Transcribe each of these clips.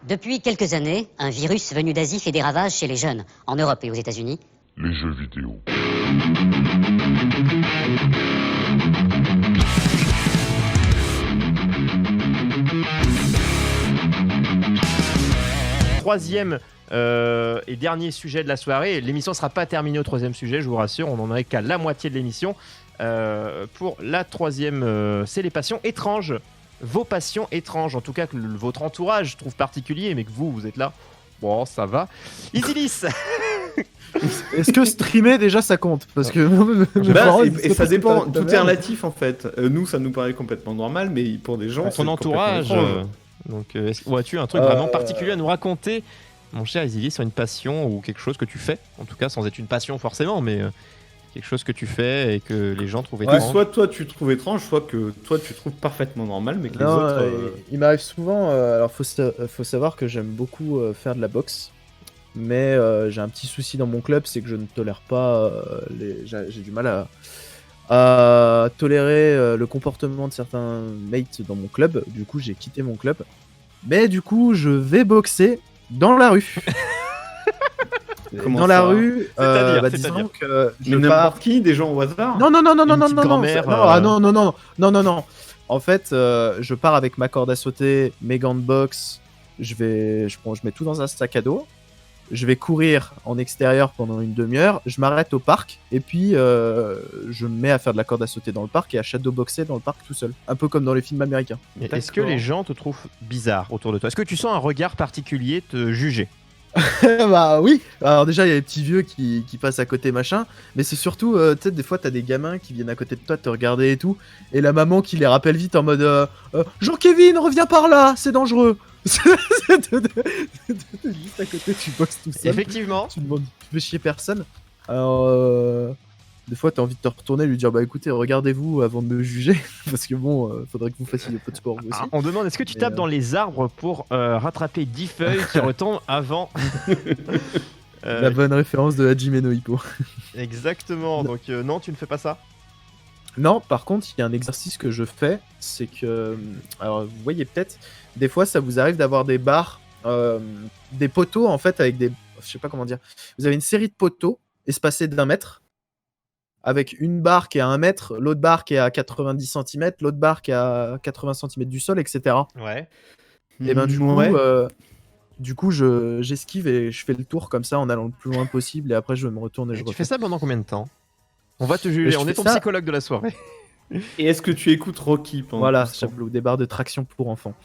Depuis quelques années, un virus venu d'Asie fait des ravages chez les jeunes, en Europe et aux États-Unis. Les jeux vidéo. Troisième et dernier sujet de la soirée. L'émission ne sera pas terminée au troisième sujet, je vous rassure. On n'en est qu'à la moitié de l'émission. Pour la troisième, c'est les passions étranges. Vos passions étranges, en tout cas que votre entourage trouve particulier, mais que vous êtes là. Bon, ça va. Isilis. Est-ce que streamer déjà ça compte? Parce que et ça dépend, tout est relatif en fait. Nous ça nous paraît complètement normal, mais pour des gens, ton entourage. Donc, as-tu un truc vraiment particulier à nous raconter, mon cher Isilis, sur une passion ou quelque chose que tu fais, en tout cas sans être une passion forcément, mais quelque chose que tu fais et que les gens trouvent étrange. Soit toi tu trouves étrange, soit que toi tu trouves parfaitement normal, mais que les autres. Il m'arrive souvent. Alors faut savoir que j'aime beaucoup faire de la boxe. Mais j'ai un petit souci dans mon club, c'est que je ne tolère pas j'ai du mal à tolérer le comportement de certains mates dans mon club. Du coup, j'ai quitté mon club. Mais du coup, je vais boxer dans la rue. Dans la rue, disons que mais n'importe qui, des gens au hasard. Non. grand-mère, Non. En fait, je pars avec ma corde à sauter, mes gants de boxe. Je mets tout dans un sac à dos. Je vais courir en extérieur pendant une demi-heure, je m'arrête au parc, et puis je me mets à faire de la corde à sauter dans le parc et à shadowboxer dans le parc tout seul. Un peu comme dans les films américains. Est-ce que les gens te trouvent bizarre autour de toi? Est-ce que tu sens un regard particulier te juger? Bah oui. Alors déjà, il y a les petits vieux qui passent à côté, machin, mais c'est surtout, tu sais, des fois, t'as des gamins qui viennent à côté de toi te regarder et tout, et la maman qui les rappelle vite en mode Jean-Kévin, reviens par là, c'est dangereux. Juste à côté, tu bosses tout seul. Effectivement. Tu fais chier personne. Alors, des fois, t'as envie de te retourner et lui dire bah écoutez, regardez-vous avant de me juger, parce que bon, faudrait que vous fassiez un peu de sport vous aussi. On demande est-ce que tu tapes dans les arbres pour rattraper 10 feuilles qui retombent avant. La bonne référence de Hajime no Ippo. Exactement. Donc non, tu ne fais pas ça. Non, par contre, il y a un exercice que je fais, c'est que, alors vous voyez peut-être, des fois ça vous arrive d'avoir des barres, des poteaux en fait avec des, je sais pas comment dire, vous avez une série de poteaux espacés d'1 mètre, avec une barre qui est à 1 mètre, l'autre barre qui est à 90 cm, l'autre barre qui est à 80 cm du sol, etc. Ouais. Et ben du coup, j'esquive et je fais le tour comme ça en allant le plus loin possible, et après je me retourne et je refais. Tu fais ça pendant combien de temps? On va te juger, on est ton psychologue de la soirée. Et est-ce que tu écoutes Rocky pendant Voilà, tout ce temps ou des barres de traction pour enfants.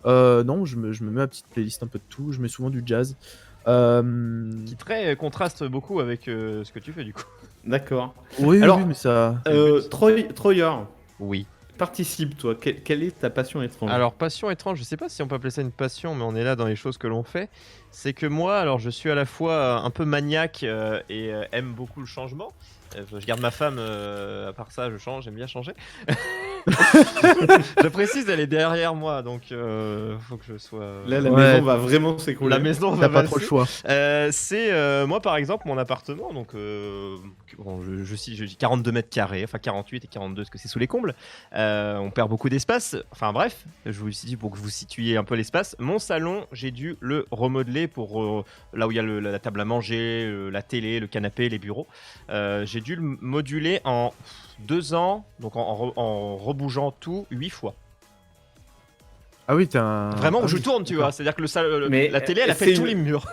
Non, je me mets ma petite playlist un peu de tout, je mets souvent du jazz. Qui contraste beaucoup avec ce que tu fais du coup. D'accord. Oui, alors, oui, mais ça. Troyer. Oui. Participe, toi. Quelle est ta passion étrange? Alors, passion étrange, je sais pas si on peut appeler ça une passion, mais on est là dans les choses que l'on fait. C'est que moi, alors je suis à la fois un peu maniaque et aime beaucoup le changement. Je garde ma femme, à part ça, j'aime bien changer. Je précise, elle est derrière moi, donc faut que je sois. Là, la maison va vraiment s'écrouler. La maison va pas trop le choix. C'est moi, par exemple, mon appartement, donc je dis 42 mètres carrés, enfin 48 et 42, parce que c'est sous les combles. On perd beaucoup d'espace. Enfin bref, je vous dis pour que vous situiez un peu l'espace. Mon salon, j'ai dû le remodeler pour là où il y a la table à manger, la télé, le canapé, les bureaux. J'ai dû le moduler en 2 ans, donc en rebougeant tout 8 fois. Ah oui, t'as un. Vraiment, je tourne, tu vois. C'est-à-dire que la télé, elle a fait c'est tous les murs.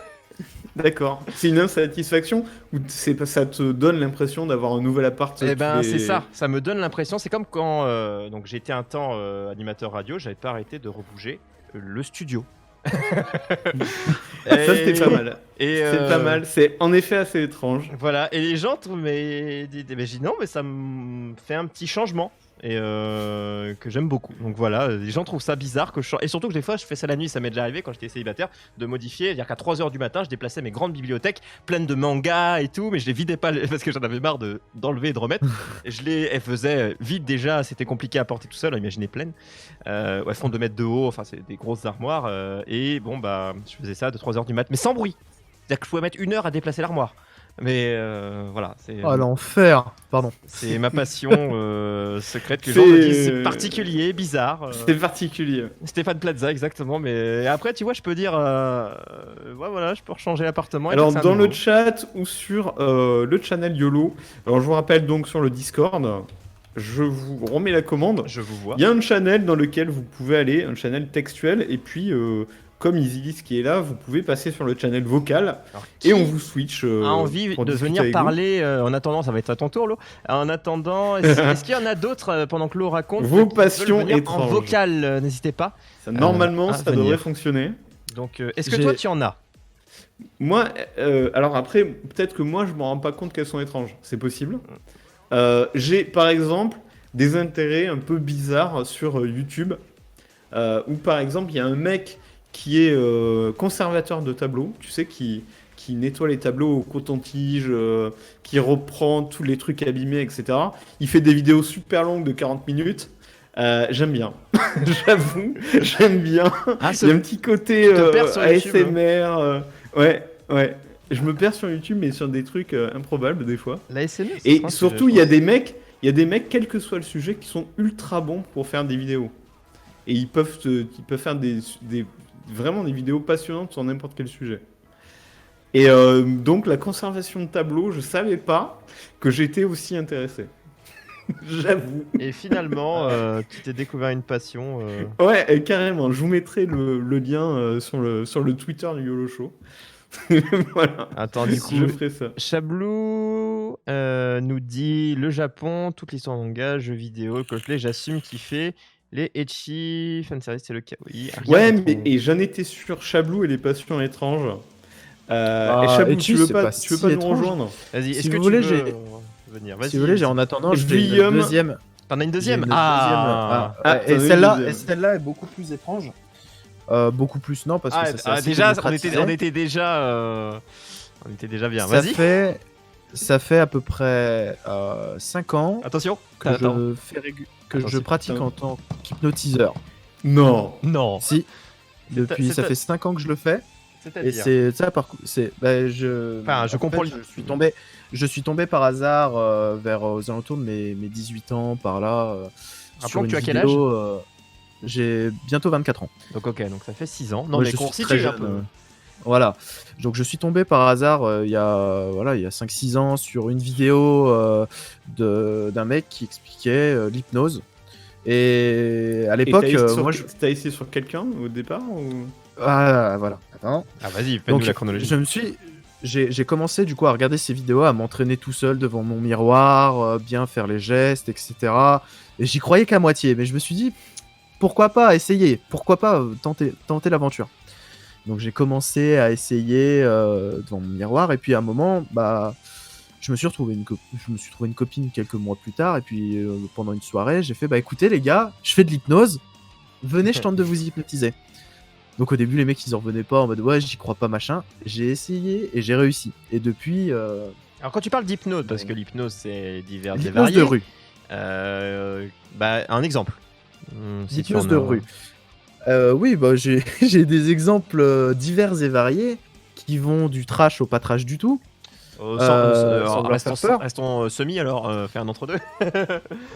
D'accord. C'est une insatisfaction ou ça te donne l'impression d'avoir un nouvel appart? Eh ben, c'est ça. Ça me donne l'impression. C'est comme quand donc j'ai été un temps animateur radio, j'avais pas arrêté de rebouger le studio. Ça c'était pas mal. C'est pas mal. C'est en effet assez étrange. Voilà. Et les gens trouvent mais je dis non, mais ça me fait un petit changement. Et que j'aime beaucoup. Donc voilà, les gens trouvent ça bizarre que je change. Et surtout que des fois je fais ça la nuit, ça m'est déjà arrivé quand j'étais célibataire de modifier, c'est-à-dire qu'à 3h du matin je déplaçais mes grandes bibliothèques pleines de mangas et tout, mais je les vidais pas parce que j'en avais marre d'enlever et de remettre. Et elles faisaient vide déjà, c'était compliqué à porter tout seul, imaginez pleines. Elles font 2 mètres de haut, enfin c'est des grosses armoires. Et bon bah je faisais ça de 3h du mat, mais sans bruit. C'est-à-dire que je pouvais mettre 1 heure à déplacer l'armoire. Mais voilà, Oh l'enfer. Pardon. c'est ma passion secrète que les gens me disent c'est particulier, bizarre. C'est particulier. Stéphane Plaza, exactement. Mais après, tu vois, je peux dire, ouais, voilà, je peux rechanger l'appartement. et Alors faire ça à dans le nouveau. chat ou sur le channel YOLO, alors je vous rappelle donc sur le Discord, je vous remets la commande. Je vous vois. Il y a un channel dans lequel vous pouvez aller, un channel textuel, et puis comme EasyList qui est là, vous pouvez passer sur le channel vocal Alors, et on qui vous switch. a envie pour de discuter venir avec vous. parler en attendant, ça va être à ton tour, Lo. En attendant, est-ce qu'il y en a d'autres pendant que Lo raconte Vos qui veulent passions venir en étranges. vocal, n'hésitez pas. Normalement, à ça venir. devrait fonctionner. Donc, est-ce que J'ai- toi, tu en as? Moi, alors après, peut-être que moi, je me rends pas compte qu'elles sont étranges. C'est possible. J'ai, par exemple, des intérêts un peu bizarres sur YouTube, où, par exemple, il y a un mec qui est conservateur de tableaux, tu sais, qui nettoie les tableaux au coton-tige, qui reprend tous les trucs abîmés, etc. Il fait des vidéos super longues de 40 minutes. J'aime bien. J'avoue, j'aime bien. Ah, Il y a un petit côté tu te perds sur YouTube, ASMR. Ouais. Je me perds sur YouTube, mais sur des trucs improbables des fois. la SMR, Et surtout, il y a des mecs, quel que soit le sujet, qui sont ultra bons pour faire des vidéos. Et ils peuvent faire vraiment des vidéos passionnantes sur n'importe quel sujet. Et donc, la conservation de tableaux, je savais pas que j'étais aussi intéressé. J'avoue. Et finalement, tu t'es découvert une passion. Ouais, carrément. Je vous mettrai le lien sur le Twitter du YOLO Show. Voilà. Attends, du coup, Je ferai ça. Chablou nous dit le Japon, toute l'histoire manga, jeux vidéo, cosplay, j'assume qu'il fait les ecchi, fanservice, c'est le cas. Oui, rien Ouais, d'autre. mais et j'en étais sur Chablou et les passions étranges. Ah, et Chablou, Ecchi, tu veux c'est pas, pas tu veux si pas nous étrange. rejoindre? Vas-y, Si est-ce que vous tu voulez, veux j'ai- venir? Si vous voulez, j'ai en attendant, j'ai une Guillaume. deuxième. T'en as une J'ai deuxième? une Ah, Ah, et t'en as une celle-là, deuxième. celle-là est beaucoup plus étrange. Beaucoup plus non parce que ça s'est assez déjà, on démocratisé. était déjà bien. Ça Vas-y. ça fait à peu près 5 ans Attention. que Attends. je Attention. pratique en tant qu'hypnotiseur. Non. Non. Si. Depuis, c'est- ça fait 5 ans que je le fais. Et C'est-à-dire. c'est ça par contre, c'est Enfin, je en comprends fait, je suis tombé par hasard vers aux alentours de mes 18 ans par là Rappelons sur que une tu as quel vidéo, j'ai bientôt 24 ans. Donc ok, donc ça fait 6 ans. Non Ouais, mais je qu'on suis situe très un jeune, peu. Voilà. Donc je suis tombé par hasard il y a 5-6 ans sur une vidéo d'un mec qui expliquait l'hypnose. Et à Et l'époque, t'as essayé sur quelqu'un au départ ou... Ah, voilà. Attends. Ah vas-y, fais-nous Donc la chronologie. j'ai commencé du coup à regarder ces vidéos, à m'entraîner tout seul devant mon miroir, bien faire les gestes, etc. Et j'y croyais qu'à moitié, mais je me suis dit pourquoi pas essayer, pourquoi pas tenter l'aventure. Donc j'ai commencé à essayer devant mon miroir et puis à un moment, bah, je me suis trouvé une copine quelques mois plus tard et puis pendant une soirée, j'ai fait bah écoutez les gars, je fais de l'hypnose, venez, je tente de vous hypnotiser. Donc au début les mecs ils en revenaient pas en mode ouais j'y crois pas machin, j'ai essayé et j'ai réussi. Et depuis Alors quand tu parles d'hypnose, parce que l'hypnose c'est divers et l'hypnose varié. de rue. Bah un exemple. Si tu en L'hypnose de as- rue. Oui, bah, j'ai j'ai des exemples divers et variés qui vont du trash au pas trash du tout. Sans leur faire peur. Restons semi alors, fais un entre deux.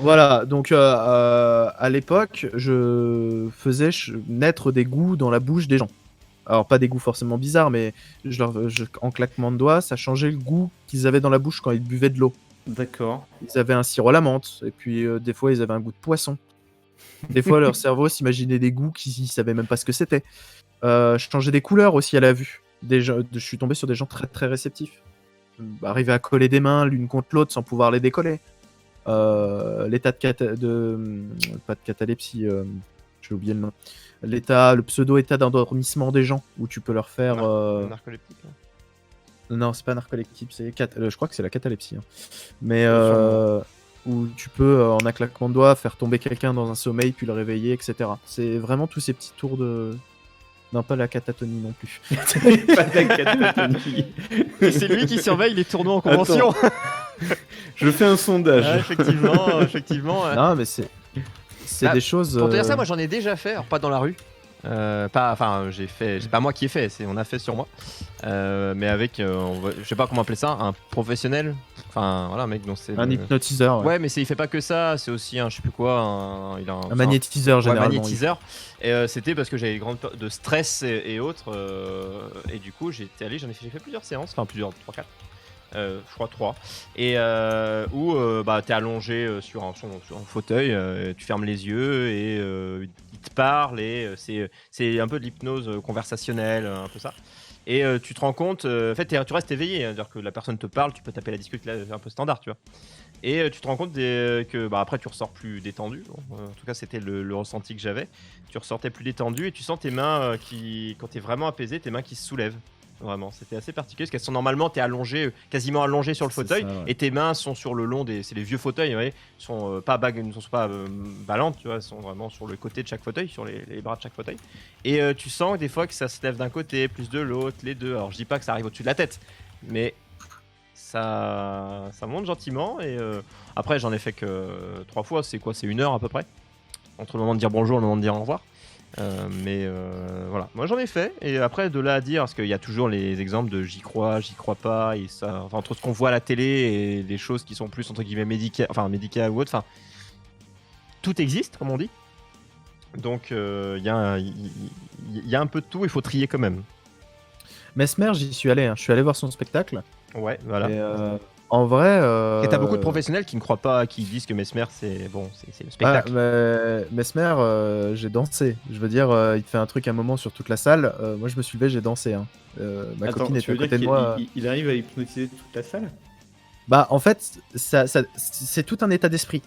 Voilà, donc à l'époque, je faisais naître des goûts dans la bouche des gens. Alors pas des goûts forcément bizarres, mais en claquement de doigts, ça changeait le goût qu'ils avaient dans la bouche quand ils buvaient de l'eau. D'accord. Ils avaient un sirop à la menthe, et puis des fois ils avaient un goût de poisson. Des fois leur cerveau s'imaginait des goûts qu'ils ne savaient même pas ce que c'était. Je changeais des couleurs aussi à la vue. Je suis tombé sur des gens très très réceptifs. Arriver à coller des mains l'une contre l'autre sans pouvoir les décoller. L'état pas de catalepsie, j'ai oublié le nom. Le pseudo-état d'endormissement des gens, où tu peux leur faire... Narcoleptique. Non, c'est pas narcoleptique, je crois que c'est la catalepsie. Hein. Mais Sûrement. où tu peux, en un claquement de doigts, faire tomber quelqu'un dans un sommeil, puis le réveiller, etc. C'est vraiment tous ces petits tours de... Non, pas la catatonie non plus. Pas de la catatonie. Et c'est lui qui surveille les tournois en convention. Je fais un sondage. Ah, effectivement. Non, mais c'est Ah, des choses... Pour te dire ça, moi j'en ai déjà fait, alors pas dans la rue. C'est pas moi qui ai fait, on a fait sur moi. Mais avec, je sais pas comment appeler ça, un professionnel. Enfin, voilà, un mec dont c'est. Un hypnotiseur. Ouais, mais il fait pas que ça, c'est aussi un, je sais plus quoi, il a Un magnétiseur, ouais, généralement. magnétiseur. Et c'était parce que j'avais grande peur de stress et autres. Et du coup, j'ai fait plusieurs séances, enfin plusieurs, 3-4. Je crois 3. Et où t'es allongé sur un fauteuil, tu fermes les yeux et il te parle et c'est un peu de l'hypnose conversationnelle, un peu ça. Et tu te rends compte, en fait tu restes éveillé, c'est-à-dire que la personne te parle, tu peux taper la discute, là c'est un peu standard, tu vois. Et tu te rends compte que après tu ressors plus détendu. Bon, en tout cas c'était le ressenti que j'avais. Tu ressortais plus détendu et tu sens tes mains quand t'es vraiment apaisé, tes mains qui se soulèvent. Vraiment, c'était assez particulier parce qu'elles sont normalement, t'es allongé, quasiment allongé sur le fauteuil, ça, ouais. et tes mains sont sur le long c'est les vieux fauteuils, vous voyez, sont pas ballantes, tu vois, elles sont vraiment sur le côté de chaque fauteuil, sur les bras de chaque fauteuil. Et tu sens des fois que ça se lève d'un côté, plus de l'autre, les deux. Alors je dis pas que ça arrive au-dessus de la tête, mais ça monte gentiment. Et après, j'en ai fait que 3 fois. C'est quoi? C'est 1 heure à peu près, entre le moment de dire bonjour et le moment de dire au revoir. Mais voilà, moi j'en ai fait, et après de là à dire, parce qu'il y a toujours les exemples de j'y crois pas, et ça, enfin, entre ce qu'on voit à la télé et des choses qui sont plus entre guillemets médicales ou autre, enfin tout existe comme on dit, donc il y a un peu de tout, il faut trier quand même. Mesmer, j'y suis allé, je suis allé voir son spectacle. Ouais, voilà. Et, en vrai. Et t'as beaucoup de professionnels qui ne croient pas, qui disent que Mesmer c'est le spectacle. Mesmer, j'ai dansé. Je veux dire, il te fait un truc un moment sur toute la salle. Moi, je me suis levé, j'ai dansé. Hein. Ma copine était à côté de moi. Il arrive à hypnotiser toute la salle? Bah, en fait, c'est tout un état d'esprit.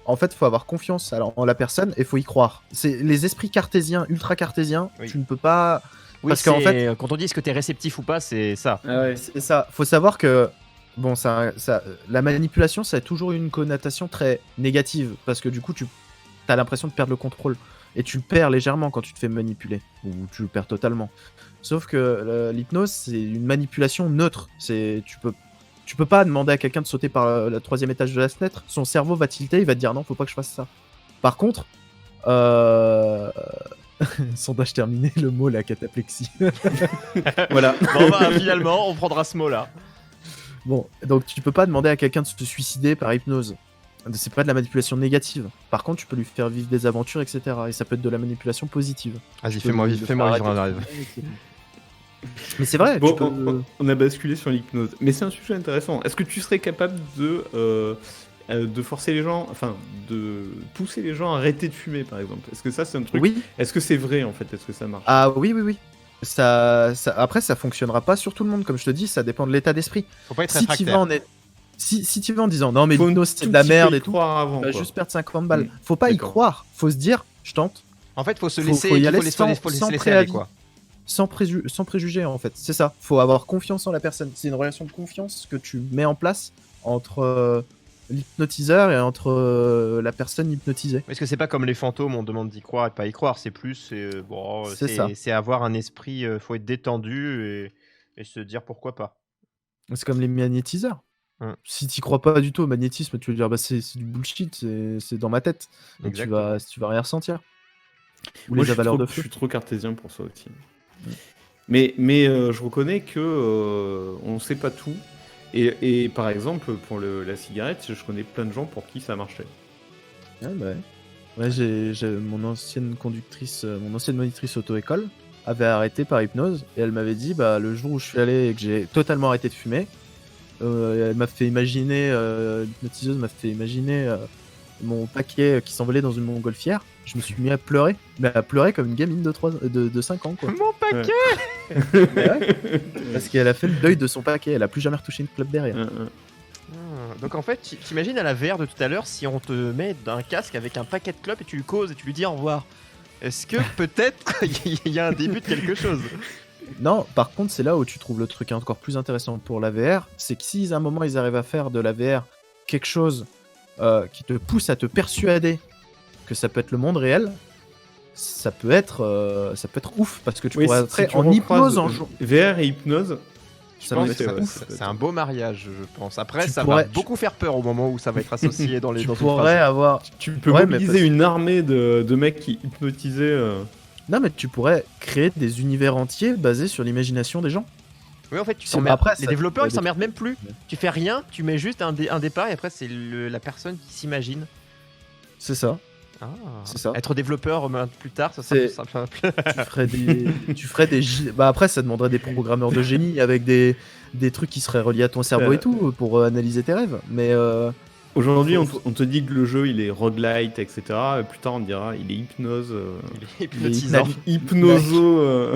En fait, il faut avoir confiance en la personne et il faut y croire. C'est les esprits cartésiens, ultra cartésiens. Oui. Tu ne peux pas. Oui, parce qu'en fait, quand on dit est-ce que t'es réceptif ou pas, c'est ça. Ah ouais. C'est ça. Faut savoir que. Bon, la manipulation, ça a toujours une connotation très négative, parce que du coup, tu as l'impression de perdre le contrôle, et tu le perds légèrement quand tu te fais manipuler, ou tu le perds totalement. Sauf que l'hypnose, c'est une manipulation neutre. Tu peux pas demander à quelqu'un de sauter par le 3e étage de la fenêtre, son cerveau va tilter, il va te dire non, faut pas que je fasse ça. Par contre, sondage terminé, le mot la cataplexie. Voilà. Bon, finalement, on prendra ce mot-là. Bon, donc tu peux pas demander à quelqu'un de se suicider par hypnose. C'est pas de la manipulation négative. Par contre, tu peux lui faire vivre des aventures, etc. Et ça peut être de la manipulation positive. Vas-y, fais-moi vivre un rêve. Mais c'est vrai. Bon, on a basculé sur l'hypnose. Mais c'est un sujet intéressant. Est-ce que tu serais capable de forcer les gens, enfin, de pousser les gens à arrêter de fumer, par exemple? Est-ce que ça, c'est un truc? Oui. Est-ce que c'est vrai, en fait? Est-ce que ça marche? Ah oui. Après, ça fonctionnera pas sur tout le monde, comme je te dis, ça dépend de l'état d'esprit. Faut pas être réfractaire. Si tu vas en disant non mais l'hypnose c'est de la merde et tout, avant, va juste perdre 50 balles. Faut pas y croire, faut se dire je tente. En fait, faut se laisser, faut y aller sans préavis, quoi. Sans préjugés en fait, c'est ça. Faut avoir confiance en la personne. C'est une relation de confiance que tu mets en place entre l'hypnotiseur et entre la personne hypnotisée. Est-ce que c'est pas comme les fantômes, on demande d'y croire et de pas y croire, c'est plus c'est avoir un esprit, faut être détendu et se dire pourquoi pas. C'est comme les magnétiseurs. Si t'y crois pas du tout au magnétisme, tu vas dire bah c'est du bullshit, c'est dans ma tête. Donc tu vas rien ressentir. Ou moi, les avaleurs de feu. Je suis trop cartésien pour ça aussi. Mais je reconnais que on sait pas tout. Et par exemple, pour la cigarette, je connais plein de gens pour qui ça marchait. Ah bah ouais, j'ai mon ancienne monitrice auto-école avait arrêté par hypnose et elle m'avait dit bah le jour où je suis allé et que j'ai totalement arrêté de fumer, elle m'a fait imaginer, l'hypnotiseuse m'a fait imaginer mon paquet qui s'envolait dans une montgolfière. Je me suis mis à pleurer, mais à pleurer comme une gamine de 5 ans quoi. Mon paquet ouais. Parce qu'elle a fait le deuil de son paquet, elle a plus jamais retouché une clope derrière. Donc en fait, t'imagines à la VR de tout à l'heure, si on te met un casque avec un paquet de clopes et tu lui causes et tu lui dis au revoir, est-ce que peut-être il y a un début de quelque chose? Non, par contre, c'est là où tu trouves le truc encore plus intéressant pour la VR, c'est que si à un moment ils arrivent à faire de la VR quelque chose qui te pousse à te persuader que ça peut être le monde réel, ça peut être ouf parce que tu pourrais être en hypnose en jour. VR et hypnose. C'est un beau mariage, je pense. Après, ça va beaucoup faire peur au moment où ça va être associé dans les. Tu pourrais avoir. Tu peux mobiliser une armée de mecs qui hypnotisaient. Non, mais tu pourrais créer des univers entiers basés sur l'imagination des gens. Oui, en fait, tu C'est- t'emmerdes. après, Les ça- développeurs, ils des s'emmerdent trucs- même plus. Tu fais rien, tu mets juste un départ et après, c'est la personne qui s'imagine. C'est ça. Ah. C'est ça. Être développeur plus tard, ça sera C'est- plus simple. Tu ferais des. Bah après, ça demanderait des programmeurs de génie avec des trucs qui seraient reliés à ton cerveau et tout pour analyser tes rêves. Mais Aujourd'hui, on te dit que le jeu il est roguelite, etc. Et plus tard, on dira il est hypnose. Il est hypnotisant. Hypnoso.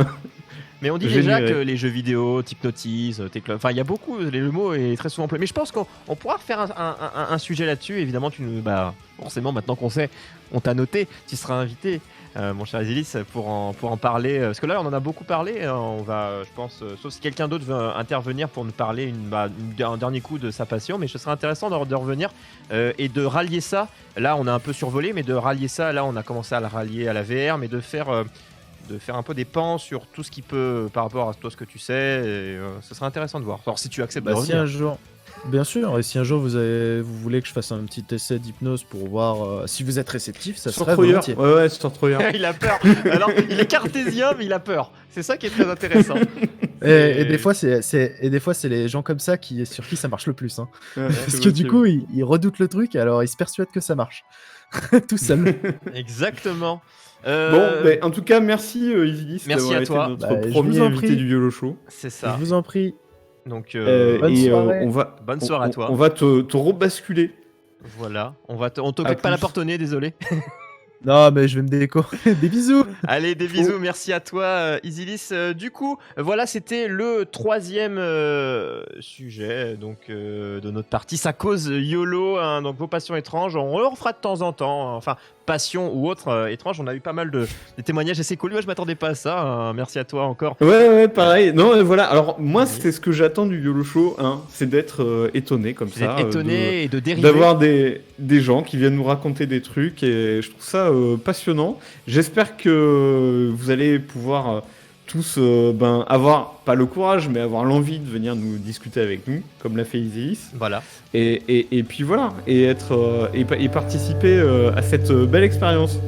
Mais on dit déjà Généré. que les jeux vidéo t'hypnotisent, enfin il y a beaucoup, le mot est très souvent employé. Mais je pense qu'on pourra faire un sujet là-dessus. Évidemment, forcément maintenant qu'on sait, on t'a noté, tu seras invité, mon cher Isilis, pour en parler. Parce que là, on en a beaucoup parlé. On va, je pense, sauf si quelqu'un d'autre veut intervenir pour nous parler un dernier coup de sa passion. Mais ce serait intéressant de revenir et de rallier ça. Là, on a un peu survolé, mais de rallier ça. Là, on a commencé à le rallier à la VR, mais de faire un peu des pans sur tout ce qui peut par rapport à toi, ce que tu sais, et ce serait intéressant de voir. Alors si tu acceptes de si revenir. un jour. Bien sûr, et si un jour vous voulez que je fasse un petit essai d'hypnose pour voir si vous êtes réceptif, ça serait Sortroyer. volontiers. Ouais, Sortroyer. Il a peur. Alors, il est cartésien, mais il a peur. C'est ça qui est très intéressant. Et des fois, c'est les gens comme ça sur qui ça marche le plus. Hein. Parce que du coup, ils redoutent le truc, alors ils se persuadent que ça marche. Tout seul. Exactement. Bon, en tout cas, merci Isilis Merci d'avoir à été toi. notre Bah, je premier vous en invité prie. du YOLO Show. C'est ça. Je vous en prie. Donc, Bonne soirée. Bonne soirée à toi. On va te rebasculer. voilà. On t'occupe pas la plus. porte au nez, désolé. Non, mais je vais me décorer. Des bisous. Allez, des bisous, merci à toi, Isilis. Du coup, voilà, c'était le 3e sujet de notre partie. Ça cause YOLO, hein, donc vos passions étranges. On le refera de temps en temps, hein, enfin, passion ou autre étrange. On a eu pas mal de témoignages assez cool. Moi, je m'attendais pas à ça. Hein. Merci à toi encore. Ouais, pareil. Non, voilà. Alors, moi, c'est ce que j'attends du YOLO Show, hein, c'est d'être étonné comme ça. D'être étonné et de dériver. D'avoir des gens qui viennent nous raconter des trucs, et je trouve ça passionnant. J'espère que vous allez pouvoir tous avoir, pas le courage, mais avoir l'envie de venir nous discuter avec nous, comme l'a fait Isilis. Voilà. Et puis voilà, et participer à cette belle expérience.